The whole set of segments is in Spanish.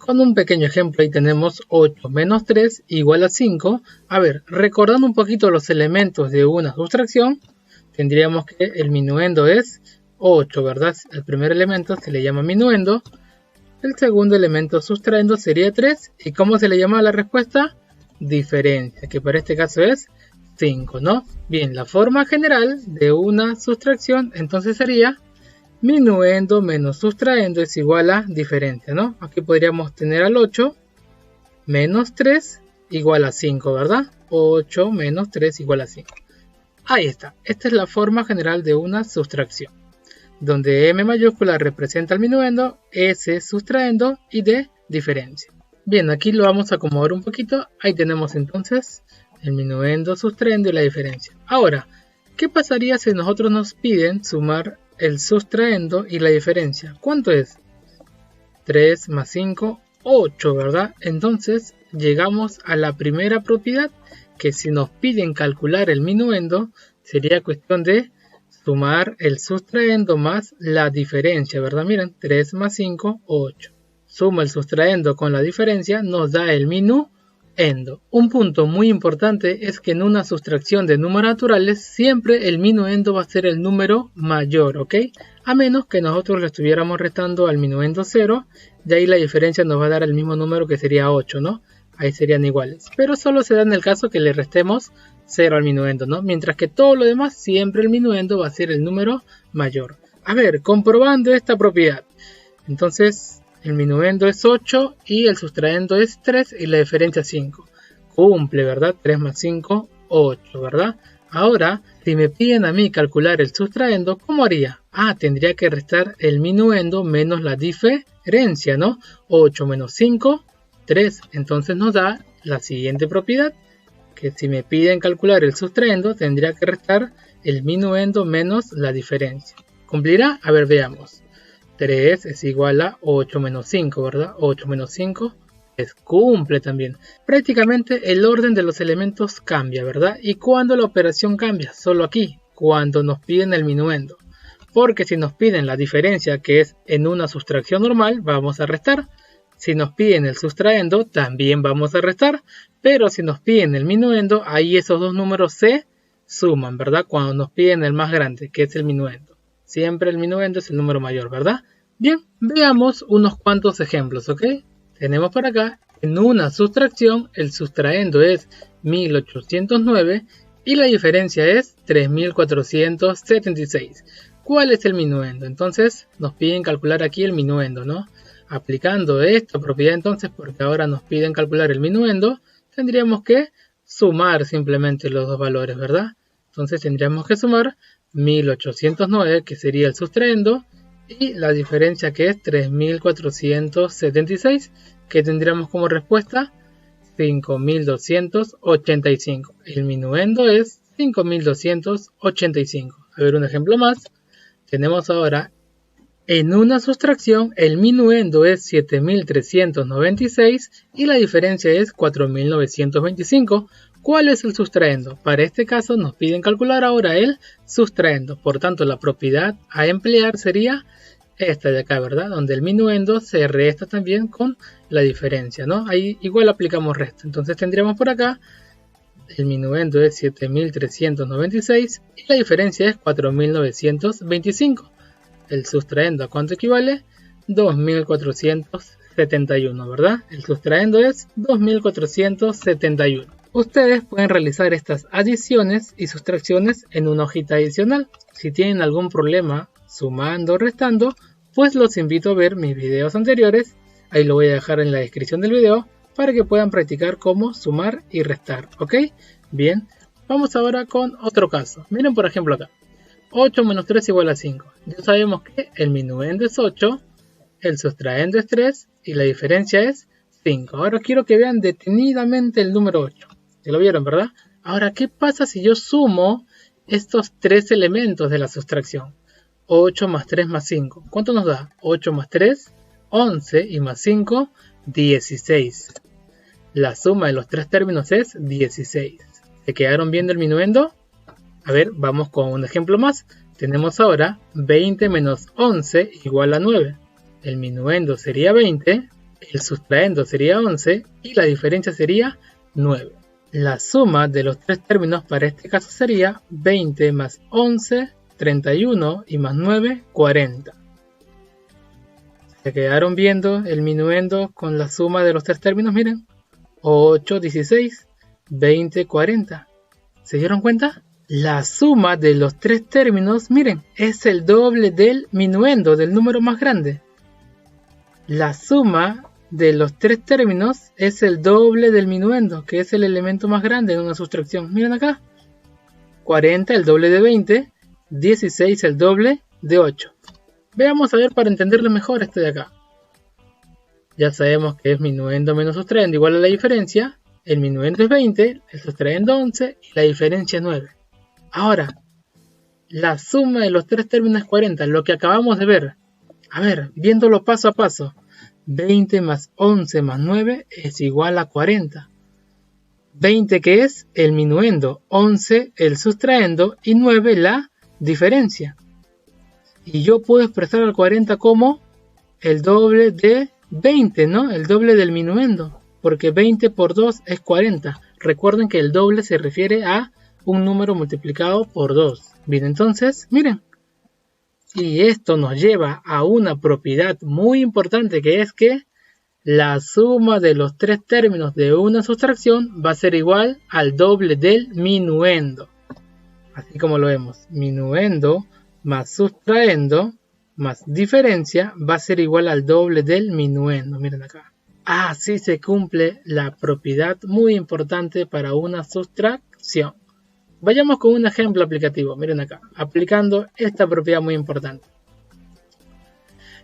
Con un pequeño ejemplo ahí tenemos 8 menos 3 igual a 5. A ver, recordando un poquito los elementos de una sustracción, tendríamos que el minuendo es 8, ¿verdad? El primer elemento se le llama minuendo, el segundo elemento sustraendo sería 3. ¿Y cómo se le llama a la respuesta? Diferencia, que para este caso es 5, ¿no? Bien, la forma general de una sustracción entonces sería minuendo menos sustraendo es igual a diferencia, ¿no? Aquí podríamos tener al 8 menos 3 igual a 5, ¿verdad? 8 menos 3 igual a 5. Ahí está. Esta es la forma general de una sustracción, donde M mayúscula representa el minuendo, S sustraendo y D diferencia. Bien, aquí lo vamos a acomodar un poquito. Ahí tenemos entonces el minuendo, sustraendo y la diferencia. Ahora, ¿qué pasaría si nosotros nos piden sumar el sustraendo y la diferencia? ¿Cuánto es? 3 más 5, 8, ¿verdad? Entonces llegamos a la primera propiedad, que si nos piden calcular el minuendo, sería cuestión de sumar el sustraendo más la diferencia, ¿verdad? Miren, 3 más 5, 8. Suma el sustraendo con la diferencia, nos da el minuendo. Un punto muy importante es que en una sustracción de números naturales siempre el minuendo va a ser el número mayor, ¿ok? A menos que nosotros le estuviéramos restando al minuendo 0, de ahí la diferencia nos va a dar el mismo número que sería 8, ¿no? Ahí serían iguales, pero solo se da en el caso que le restemos 0 al minuendo, ¿no? Mientras que todo lo demás siempre el minuendo va a ser el número mayor. A ver, comprobando esta propiedad, entonces el minuendo es 8 y el sustraendo es 3 y la diferencia 5. Cumple, ¿verdad? 3 más 5, 8, ¿verdad? Ahora, si me piden a mí calcular el sustraendo, ¿cómo haría? Tendría que restar el minuendo menos la diferencia, ¿no? 8 menos 5, 3. Entonces nos da la siguiente propiedad, que si me piden calcular el sustraendo, tendría que restar el minuendo menos la diferencia. ¿Cumplirá? A ver, veamos. 3 es igual a 8 menos 5, ¿verdad? 8 menos 5 cumple también. Prácticamente el orden de los elementos cambia, ¿verdad? ¿Y cuándo la operación cambia? Solo aquí, cuando nos piden el minuendo. Porque si nos piden la diferencia, que es en una sustracción normal, vamos a restar. Si nos piden el sustraendo, también vamos a restar. Pero si nos piden el minuendo, ahí esos dos números se suman, ¿verdad? Cuando nos piden el más grande, que es el minuendo. Siempre el minuendo es el número mayor, ¿verdad? Bien, veamos unos cuantos ejemplos, ¿ok? Tenemos por acá, en una sustracción, el sustraendo es 1809 y la diferencia es 3476. ¿Cuál es el minuendo? Entonces nos piden calcular aquí el minuendo, ¿no? Aplicando esta propiedad entonces, porque ahora nos piden calcular el minuendo, tendríamos que sumar simplemente los dos valores, ¿verdad? Entonces tendríamos que sumar 1809, que sería el sustraendo, y la diferencia que es 3476, que tendríamos como respuesta 5285. El minuendo es 5285. A ver un ejemplo más. Tenemos ahora en una sustracción el minuendo es 7396 y la diferencia es 4925. ¿Cuál es el sustraendo? Para este caso nos piden calcular ahora el sustraendo. Por tanto, la propiedad a emplear sería esta de acá, ¿verdad? Donde el minuendo se resta también con la diferencia, ¿no? Ahí igual aplicamos resta. Entonces tendríamos por acá el minuendo es 7396 y la diferencia es 4925. El sustraendo, ¿a cuánto equivale? 2471, ¿verdad? El sustraendo es 2471. Ustedes pueden realizar estas adiciones y sustracciones en una hojita adicional. Si tienen algún problema sumando o restando, pues los invito a ver mis videos anteriores. Ahí lo voy a dejar en la descripción del video para que puedan practicar cómo sumar y restar, ¿ok? Bien, vamos ahora con otro caso. Miren por ejemplo acá. 8 menos 3 igual a 5. Ya sabemos que el minuendo es 8, el sustraendo es 3 y la diferencia es 5. Ahora quiero que vean detenidamente el número 8. ¿Ya lo vieron, verdad? Ahora, ¿qué pasa si yo sumo estos tres elementos de la sustracción? 8 más 3 más 5. ¿Cuánto nos da? 8 más 3, 11 y más 5, 16. La suma de los tres términos es 16. ¿Se quedaron viendo el minuendo? A ver, vamos con un ejemplo más. Tenemos ahora 20 menos 11 igual a 9. El minuendo sería 20, el sustraendo sería 11 y la diferencia sería 9. La suma de los tres términos para este caso sería 20 más 11, 31 y más 9, 40. ¿Se quedaron viendo el minuendo con la suma de los tres términos? Miren, 8, 16, 20, 40. ¿Se dieron cuenta? La suma de los tres términos, miren, es el doble del minuendo, del número más grande. La suma de los tres términos es el doble del minuendo, que es el elemento más grande en una sustracción. Miren acá. 40 el doble de 20, 16 el doble de 8. Veamos a ver para entenderlo mejor este de acá. Ya sabemos que es minuendo menos sustraendo igual a la diferencia. El minuendo es 20, el sustraendo 11 y la diferencia es 9. Ahora, la suma de los tres términos es 40, lo que acabamos de ver. A ver, viéndolo paso a paso. 20 más 11 más 9 es igual a 40. 20 que es el minuendo, 11 el sustraendo y 9 la diferencia. Y yo puedo expresar al 40 como el doble de 20, ¿no? El doble del minuendo, porque 20 por 2 es 40. Recuerden que el doble se refiere a un número multiplicado por 2. Bien, entonces, miren. Y esto nos lleva a una propiedad muy importante, que es que la suma de los tres términos de una sustracción va a ser igual al doble del minuendo. Así como lo vemos, minuendo más sustraendo más diferencia va a ser igual al doble del minuendo. Miren acá. Así se cumple la propiedad muy importante para una sustracción. Vayamos con un ejemplo aplicativo. Miren acá, aplicando esta propiedad muy importante.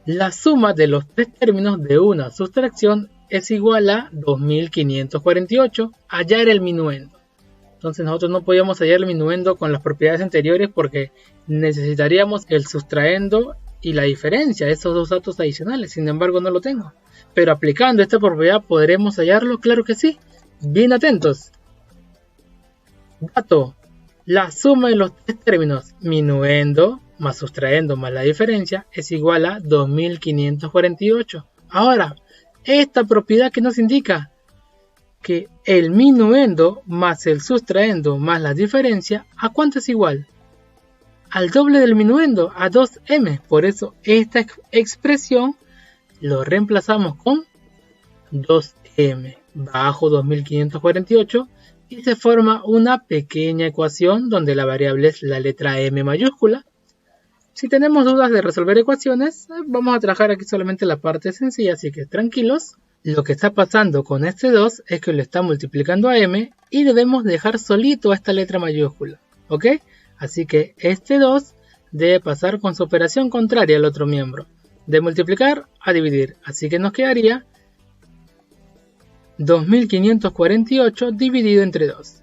La suma de los tres términos de una sustracción es igual a 2548. Hallar el minuendo. Entonces nosotros no podíamos hallar el minuendo con las propiedades anteriores porque necesitaríamos el sustraendo y la diferencia, esos dos datos adicionales. Sin embargo, no lo tengo. Pero aplicando esta propiedad, ¿podremos hallarlo? Claro que sí. Bien atentos. Dato. La suma de los tres términos minuendo más sustraendo más la diferencia es igual a 2548. Ahora, esta propiedad que nos indica que el minuendo más el sustraendo más la diferencia, ¿a cuánto es igual? Al doble del minuendo, a 2m. Por eso esta expresión lo reemplazamos con 2m bajo 2548 y se forma una pequeña ecuación donde la variable es la letra m mayúscula. Si tenemos dudas de resolver ecuaciones, vamos a trabajar aquí solamente la parte sencilla, así que tranquilos. Lo que está pasando con este 2 es que lo está multiplicando a m y debemos dejar solito a esta letra mayúscula, ¿ok? Así que este 2 debe pasar con su operación contraria al otro miembro, de multiplicar a dividir, así que nos quedaría 2548 dividido entre 2.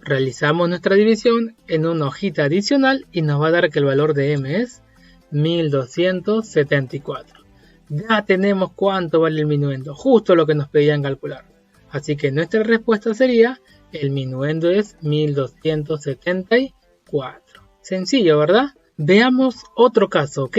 Realizamos nuestra división en una hojita adicional y nos va a dar que el valor de m es 1274. Ya tenemos cuánto vale el minuendo, justo lo que nos pedían calcular. Así que nuestra respuesta sería, el minuendo es 1274. Sencillo, ¿verdad? Veamos otro caso, ¿ok?